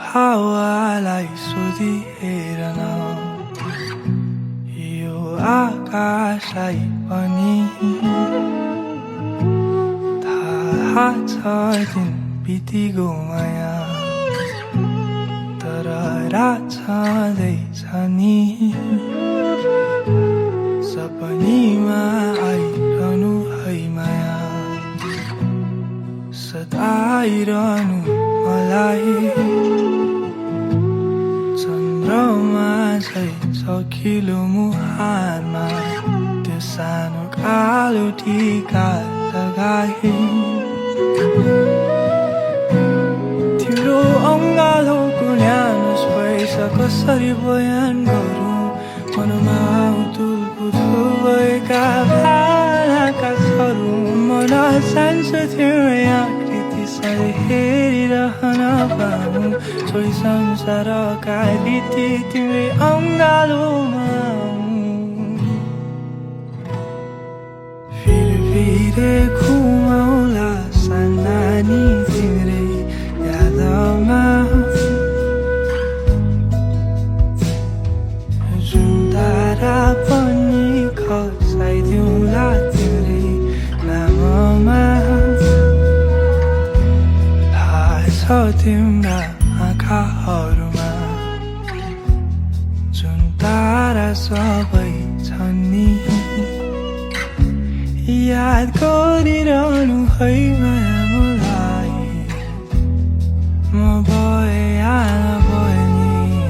हावालाई सोधिहेर न यो आकाशलाई पनि थाहा छ दिन बितिगो माया तर रात छँदैछ नि सपनीमा आइरहनु है माया सदा आइरहनु मलाई चन्द्रमा झै चकिलो मुहारमा त्यो सानो कालो टीका लगाए तिम्रो अङ्गालोको न्यानो स्पर्श कसरी बयान गरौँ मनमा उथुल भएका भावनाका छरू मन सान्छ तिम्रो आकृति सधैँ हेरिरहन पाऊँ छोई संसारका रीति तिम्रै अङ्गालोमा फिरे घुमाउला सानानी तिम्रै यादमा जुन तारा पनि खसाइदिउँला तिम्रै नाममा थाहा छ तिम्रा आँखाहरूमा जुन तारा सबै छन् नि याद गरिरहनु है माया मलाई म भए या नभए नि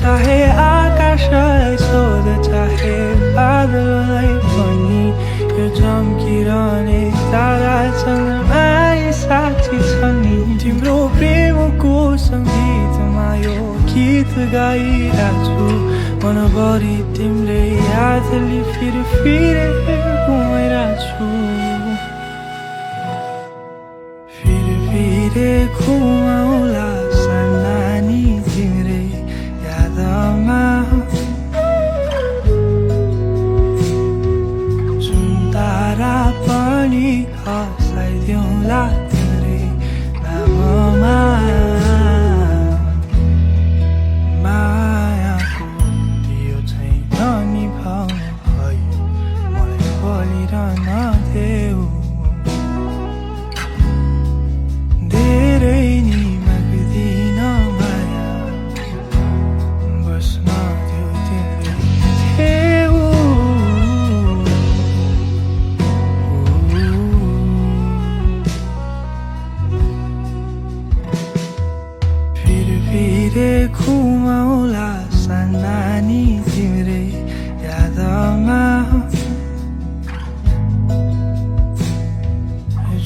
चाहे आकाशलाई सोध चाहे बादललाई पनि यो चम्किरहने तारा चन्द्रमा साक्षी छ नि तिम्रो प्रेमको सङ्गीतमा यो गीत गाइरहेछु मनभरि तिम्रै यादले फिरे घुमाइरहेछु फिरे घुमाउला सानानी तिम्रै यादमा जुन तारा पनि खसाइदिउँला तिम्रै नाममा फिरे घुमाउला सानानी तिम्रै यादमा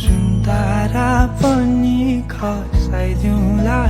जुन तारा पनि खसाइदिउँला